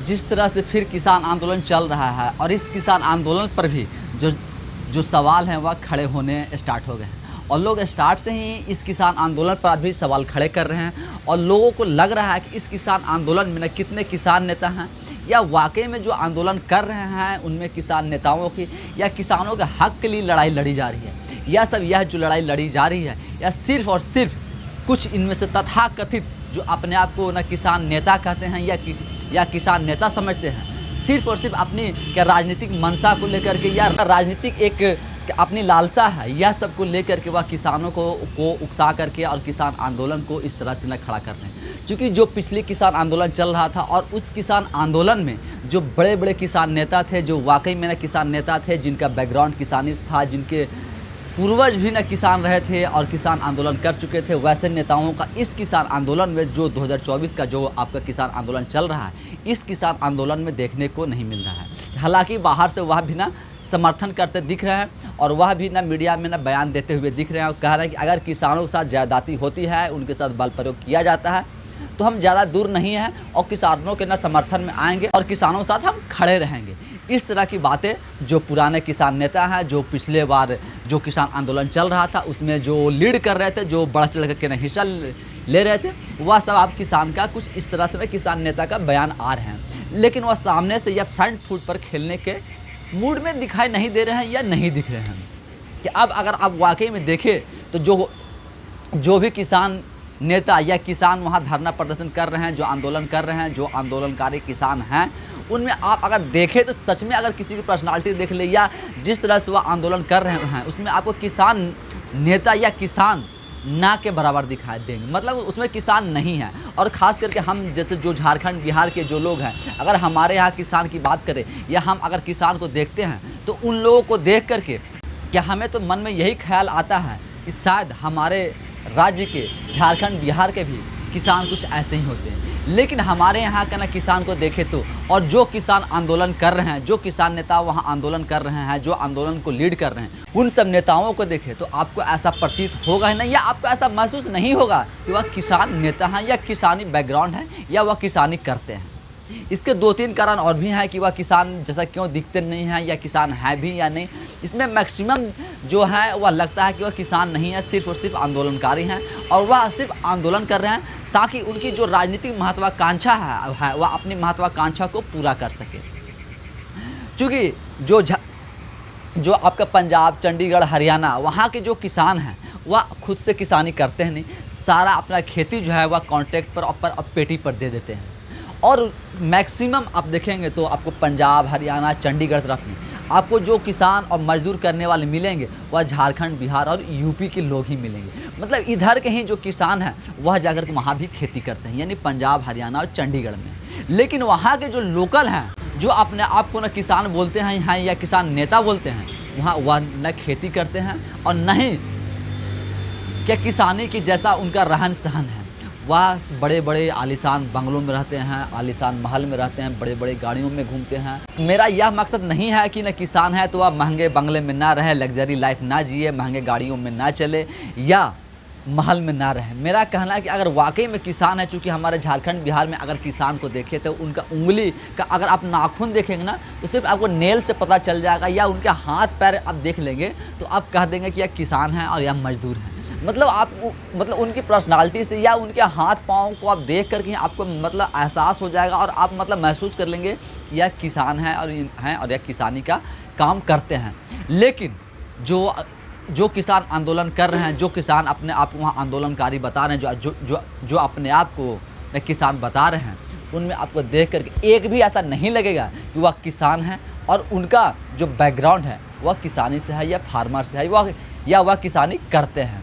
जिस तरह से फिर किसान आंदोलन चल रहा है और इस किसान आंदोलन पर भी जो जो सवाल हैं वह खड़े होने स्टार्ट हो गए हैं और लोग स्टार्ट से ही इस किसान आंदोलन पर भी सवाल खड़े कर रहे हैं और लोगों को लग रहा है कि इस किसान आंदोलन में न कितने किसान नेता हैं या वाकई में जो आंदोलन कर रहे हैं उनमें किसान नेताओं की या किसानों के हक के लिए लड़ाई लड़ी जा रही है, यह जो लड़ाई लड़ी जा रही है या सिर्फ और सिर्फ कुछ इनमें से तथाकथित जो अपने आप को न किसान नेता कहते हैं या किसान नेता समझते हैं, सिर्फ और सिर्फ अपनी क्या राजनीतिक मंशा को लेकर के या राजनीतिक एक अपनी लालसा है, यह सब को लेकर के वह किसानों को उकसा करके और किसान आंदोलन को इस तरह से न खड़ा कर रहे हैं। क्योंकि जो पिछले किसान आंदोलन चल रहा था और उस किसान आंदोलन में जो बड़े बड़े किसान नेता थे, जो वाकई में न किसान नेता थे, जिनका बैकग्राउंड किसानी था, जिनके पूर्वज भी न किसान रहे थे और किसान आंदोलन कर चुके थे, वैसे नेताओं का इस किसान आंदोलन में जो 2024 का जो आपका किसान आंदोलन चल रहा है, इस किसान आंदोलन में देखने को नहीं मिल रहा है। हालांकि बाहर से वह भी ना समर्थन करते दिख रहे हैं और वह भी ना मीडिया में ना बयान देते हुए दिख रहे हैं और कह रहे हैं कि अगर किसानों के साथ ज़्यादती होती है, उनके साथ बल प्रयोग किया जाता है तो हम ज़्यादा दूर नहीं हैं और किसानों के ना समर्थन में आएंगे और किसानों के साथ हम खड़े रहेंगे। इस तरह की बातें जो पुराने किसान नेता हैं, जो पिछले बार जो किसान आंदोलन चल रहा था उसमें जो लीड कर रहे थे, जो बढ़ चढ़ के हिस्सा ले रहे थे, वह सब आप किसान का कुछ इस तरह से किसान नेता का बयान आ रहे हैं, लेकिन वह सामने से या फ्रंट फुट पर खेलने के मूड में दिखाई नहीं दे रहे हैं या नहीं दिख रहे हैं। कि अब अगर आप वाकई में देखें तो जो भी किसान नेता या किसान वहाँ धरना प्रदर्शन कर रहे हैं, जो आंदोलन कर रहे हैं, जो आंदोलनकारी किसान हैं, उनमें आप अगर देखें तो सच में अगर किसी की पर्सनालिटी देख ले या जिस तरह से वह आंदोलन कर रहे हैं उसमें आपको किसान नेता या किसान ना के बराबर दिखाई देंगे, मतलब उसमें किसान नहीं है। और ख़ास करके हम जैसे जो झारखंड बिहार के जो लोग हैं, अगर हमारे यहाँ किसान की बात करें या हम अगर किसान को देखते हैं तो उन लोगों को देख करके क्या हमें तो मन में यही ख्याल आता है कि शायद हमारे राज्य के झारखंड बिहार के भी किसान कुछ ऐसे ही होते हैं। लेकिन हमारे यहाँ का ना किसान को देखे तो और जो किसान आंदोलन कर रहे हैं, जो किसान नेता वहाँ आंदोलन कर रहे हैं, जो आंदोलन को लीड कर रहे हैं, उन सब नेताओं को देखे तो आपको ऐसा प्रतीत होगा ही नहीं या आपको ऐसा महसूस नहीं होगा कि वह किसान नेता हैं या किसानी बैकग्राउंड है या वह किसानी करते हैं। इसके 2-3 कारण और भी हैं कि वह किसान जैसा क्यों दिखते नहीं हैं या किसान है भी या नहीं। इसमें मैक्सिमम जो है वह लगता है कि वह किसान नहीं है, सिर्फ और सिर्फ आंदोलनकारी हैं और वह सिर्फ आंदोलन कर रहे हैं ताकि उनकी जो राजनीतिक महत्वाकांक्षा है वह अपनी महत्वाकांक्षा को पूरा कर सके। क्योंकि जो आपका पंजाब, चंडीगढ़, हरियाणा वहाँ के जो किसान हैं वह खुद से किसानी करते हैं नहीं, सारा अपना खेती जो है वह कॉन्ट्रैक्ट पर और पेटी पर दे देते हैं। और मैक्सिमम आप देखेंगे तो आपको पंजाब, हरियाणा, चंडीगढ़ तरफ में आपको जो किसान और मजदूर करने वाले मिलेंगे वह झारखंड, बिहार और यूपी के लोग ही मिलेंगे। मतलब इधर के ही जो किसान हैं वह जाकर के वहाँ भी खेती करते हैं, यानी पंजाब, हरियाणा और चंडीगढ़ में। लेकिन वहाँ के जो लोकल हैं, जो अपने आप को न किसान बोलते हैं या किसान नेता बोलते हैं, वहाँ वह न खेती करते हैं और न ही क्या किसानी की जैसा उनका रहन सहन है। वह बड़े बड़े आलीशान बंगलों में रहते हैं, आलीशान महल में रहते हैं, बड़े बड़े गाड़ियों में घूमते हैं। मेरा यह मकसद नहीं है कि न किसान है तो वह महंगे बंगले में ना रहे, लग्जरी लाइफ ना जिए, महंगे गाड़ियों में ना चले या महल में ना रहे। मेरा कहना है कि अगर वाकई में किसान है, चूँकि हमारे झारखंड बिहार में अगर किसान को देखें तो उनका उंगली का अगर आप नाखून देखेंगे ना तो सिर्फ आपको नेल से पता चल जाएगा या उनके हाथ पैर आप देख लेंगे तो आप कह देंगे कि यह किसान है और यह मजदूर है। मतलब उनकी पर्सनालिटी से या उनके हाथ पाँव को आप देख करके आपको मतलब एहसास हो जाएगा और आप मतलब महसूस कर लेंगे यह किसान है और यह किसानी का काम करते हैं। लेकिन जो किसान आंदोलन कर रहे हैं, जो किसान अपने आप को वहाँ आंदोलनकारी बता रहे हैं, जो अपने आप को किसान बता रहे हैं, उनमें आपको देख करके एक भी ऐसा नहीं लगेगा कि वह किसान है और उनका जो बैकग्राउंड है वह किसानी से है या फार्मर से है या वह किसानी करते हैं।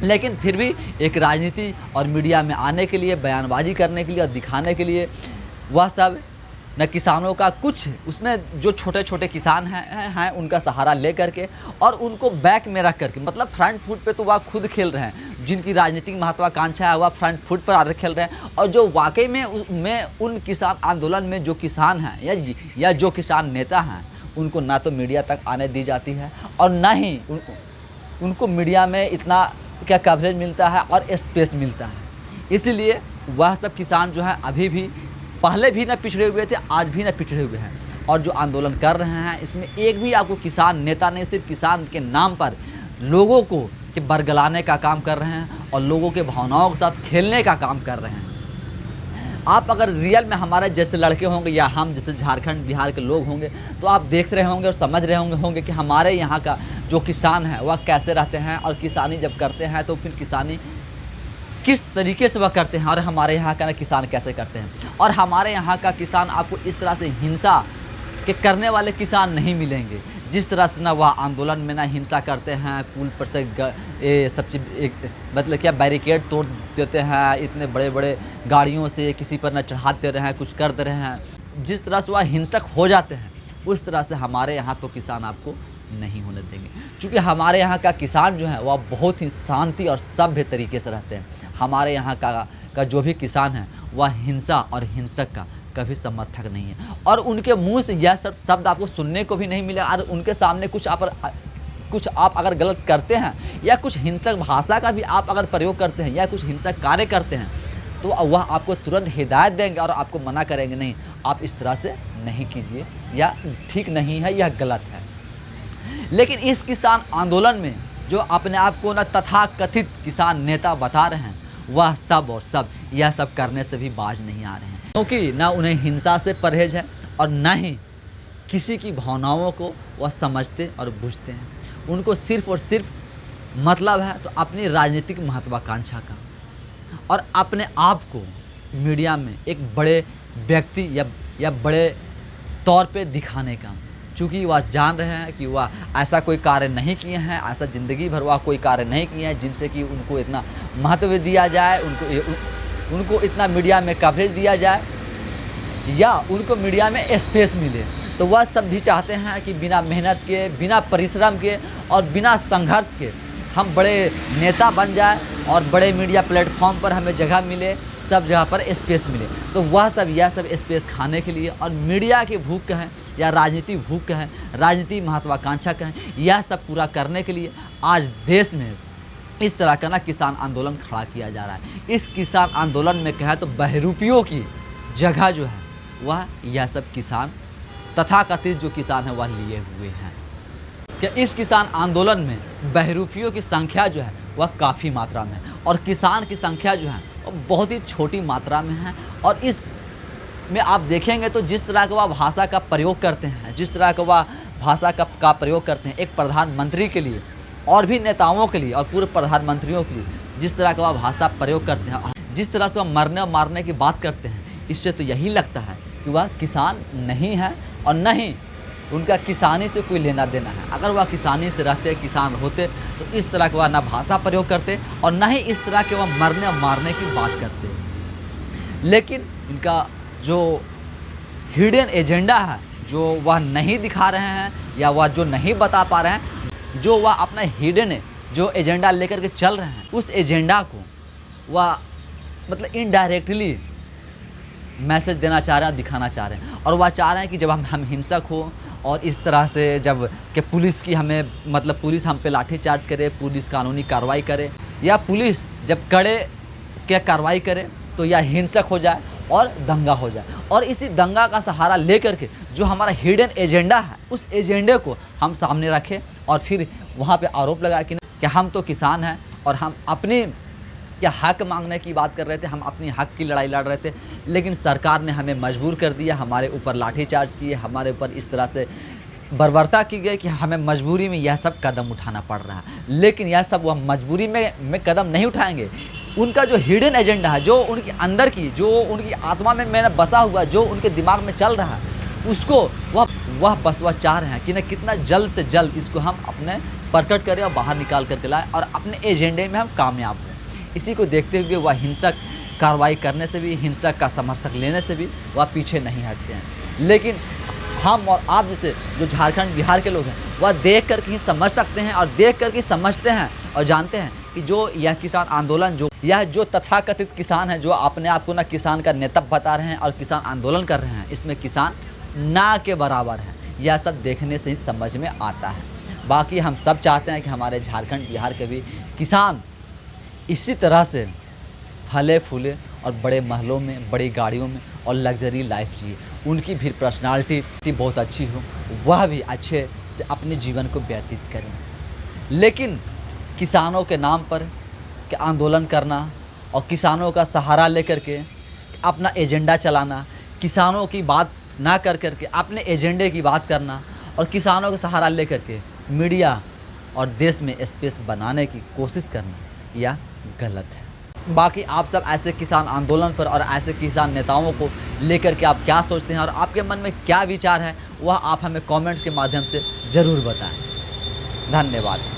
लेकिन फिर भी एक राजनीति और मीडिया में आने के लिए, बयानबाजी करने के लिए और दिखाने के लिए वह सब न किसानों का कुछ उसमें जो छोटे छोटे किसान हैं उनका सहारा ले करके और उनको बैक में रख करके, मतलब फ्रंट फुट पे तो वह खुद खेल रहे हैं, जिनकी राजनीतिक महत्वाकांक्षा है वह फ्रंट फुट पर आकर खेल रहे हैं। और जो वाकई में उन किसान आंदोलन में जो किसान हैं या जो किसान नेता हैं उनको ना तो मीडिया तक आने दी जाती है और ना ही उनको मीडिया में इतना क्या कवरेज मिलता है और स्पेस मिलता है। इसीलिए वह सब किसान जो है अभी भी पहले भी न पिछड़े हुए थे, आज भी न पिछड़े हुए हैं। और जो आंदोलन कर रहे हैं इसमें एक भी आपको किसान नेता नहीं, सिर्फ किसान के नाम पर लोगों को कि बरगलाने का काम कर रहे हैं और लोगों के भावनाओं के साथ खेलने का काम कर रहे हैं। आप अगर रियल में हमारे जैसे लड़के होंगे या हम जैसे झारखंड बिहार के लोग होंगे तो आप देख रहे होंगे और समझ रहे होंगे कि हमारे यहाँ का जो किसान है वह कैसे रहते हैं और किसानी जब करते हैं तो फिर किसानी किस तरीके से वह करते हैं और हमारे यहाँ का किसान कैसे करते हैं। और हमारे यहाँ का किसान आपको इस तरह से हिंसा के करने वाले किसान नहीं मिलेंगे जिस तरह से ना वह आंदोलन में ना हिंसा करते हैं, पुल पर से सब चीज़ मतलब क्या बैरिकेड तोड़ देते हैं, इतने बड़े बड़े गाड़ियों से किसी पर ना चढ़ा दे रहे हैं, कुछ कर दे रहे हैं। जिस तरह से वह हिंसक हो जाते हैं उस तरह से हमारे यहाँ तो किसान आपको नहीं होने देंगे, क्योंकि हमारे यहाँ का किसान जो है वह बहुत ही शांति और सभ्य तरीके से रहते हैं। हमारे यहाँ का जो भी किसान है वह हिंसा और हिंसक का कभी समर्थक नहीं है और उनके मुंह से यह सब शब्द आपको सुनने को भी नहीं मिला। और उनके सामने कुछ आप अगर गलत करते हैं या कुछ हिंसक भाषा का भी आप अगर प्रयोग करते हैं या कुछ हिंसक कार्य करते हैं तो वह आपको तुरंत हिदायत देंगे और आपको मना करेंगे, नहीं आप इस तरह से नहीं कीजिए, या ठीक नहीं है, यह गलत है। लेकिन इस किसान आंदोलन में जो अपने आप को न तथाकथित किसान नेता बता रहे हैं वह सब और सब यह सब करने से भी बाज नहीं आ रहे हैं, क्योंकि ना उन्हें हिंसा से परहेज है और ना ही किसी की भावनाओं को वह समझते और बुझते हैं। उनको सिर्फ और सिर्फ मतलब है तो अपनी राजनीतिक महत्वाकांक्षा का और अपने आप को मीडिया में एक बड़े व्यक्ति या बड़े तौर पे दिखाने का, चूँकि वह जान रहे हैं कि वह ऐसा कोई कार्य नहीं किए हैं, ऐसा ज़िंदगी भर वह कोई कार्य नहीं किए हैं जिनसे कि उनको इतना महत्व दिया जाए, उनको इतना मीडिया में कवरेज दिया जाए या उनको मीडिया में स्पेस मिले। तो वह सब भी चाहते हैं कि बिना मेहनत के, बिना परिश्रम के और बिना संघर्ष के हम बड़े नेता बन जाए और बड़े मीडिया प्लेटफॉर्म पर हमें जगह मिले, सब जगह पर स्पेस मिले। तो वह सब यह सब स्पेस खाने के लिए और मीडिया की भूख कहें या राजनीति भूख कहें, राजनीति महत्वाकांक्षा कहें, यह सब पूरा करने के लिए आज देश में इस तरह का ना किसान आंदोलन खड़ा किया जा रहा है। इस किसान आंदोलन में कहें तो बहरूपियों की जगह जो है वह यह सब किसान तथाकथित जो किसान है वह लिए हुए हैं। कि इस किसान आंदोलन में बहरूपियों की संख्या जो है वह काफ़ी मात्रा में है और किसान की संख्या जो है वह बहुत ही छोटी मात्रा में है। और इस में आप देखेंगे तो जिस तरह का वह भाषा का प्रयोग करते हैं, जिस तरह का वह भाषा का प्रयोग करते हैं एक प्रधानमंत्री के लिए और भी नेताओं के लिए और पूर्व प्रधानमंत्रियों के लिए, जिस तरह का वह भाषा प्रयोग करते हैं, जिस तरह से वह मरने और मारने की बात करते हैं, इससे तो यही लगता है कि वह किसान नहीं है और न ही उनका किसानी से कोई लेना देना है। अगर वह किसानी से रहते, किसान होते तो इस तरह का वह ना भाषा प्रयोग करते और न ही इस तरह के वह मरने और मारने की बात करते। लेकिन इनका जो हिडन एजेंडा है, जो वह नहीं दिखा रहे हैं या वह जो नहीं बता पा रहे हैं, जो वह अपना हिडन जो एजेंडा लेकर के चल रहे हैं, उस एजेंडा को वह मतलब इनडायरेक्टली मैसेज देना चाह रहे हैं, दिखाना चाह रहे हैं। और वह चाह रहे हैं कि जब हम हिंसक हो और इस तरह से जब कि पुलिस की हमें मतलब पुलिस हम पे लाठीचार्ज करे, पुलिस कानूनी कार्रवाई करे या पुलिस जब कड़े के कार्रवाई करे तो यह हिंसक हो जाए और दंगा हो जाए। और इसी दंगा का सहारा लेकर के जो हमारा हिडन एजेंडा है उस एजेंडे को हम सामने रखें और फिर वहाँ पे आरोप लगाए कि हम तो किसान हैं और हम अपनी क्या हक मांगने की बात कर रहे थे, हम अपनी हक की लड़ाई लड़ रहे थे, लेकिन सरकार ने हमें मजबूर कर दिया, हमारे ऊपर लाठीचार्ज किए, हमारे ऊपर इस तरह से बर्बरता की गई कि हमें मजबूरी में यह सब कदम उठाना पड़ रहा है। लेकिन यह सब वह मजबूरी में कदम नहीं उठाएंगे। उनका जो हिडन एजेंडा है, जो उनके अंदर की, जो उनकी आत्मा में मैंने बसा हुआ, जो उनके दिमाग में चल रहा है, उसको वह बस वह चाह रहे हैं कि न कितना जल्द से जल्द इसको हम अपने प्रकट करें और बाहर निकाल करके लाएँ और अपने एजेंडे में हम कामयाब हों। इसी को देखते हुए वह हिंसक कार्रवाई करने से भी, हिंसक का समर्थक लेने से भी वह पीछे नहीं हटते हैं। लेकिन हम और आप जैसे जो झारखंड बिहार के लोग हैं वह देख कर के ही समझ सकते हैं और देख कर के समझते हैं और जानते हैं कि जो यह किसान आंदोलन, जो तथाकथित किसान है, जो अपने आप को ना किसान का नेता बता रहे हैं और किसान आंदोलन कर रहे हैं, इसमें किसान ना के बराबर है। यह सब देखने से ही समझ में आता है। बाकी हम सब चाहते हैं कि हमारे झारखंड बिहार के भी किसान इसी तरह से फले फूले और बड़े महलों में, बड़ी गाड़ियों में और लग्जरी लाइफ जिए, उनकी भी पर्सनालिटी बहुत अच्छी हो, वह भी अच्छे से अपने जीवन को व्यतीत करें। लेकिन किसानों के नाम पर के आंदोलन करना और किसानों का सहारा लेकर के अपना एजेंडा चलाना, किसानों की बात ना कर कर के अपने एजेंडे की बात करना और किसानों का सहारा लेकर के मीडिया और देश में स्पेस बनाने की कोशिश करना यह गलत है। बाकी आप सब ऐसे किसान आंदोलन पर और ऐसे किसान नेताओं को लेकर के आप क्या सोचते हैं और आपके मन में क्या विचार है, वह आप हमें कमेंट्स के माध्यम से ज़रूर बताएं। धन्यवाद।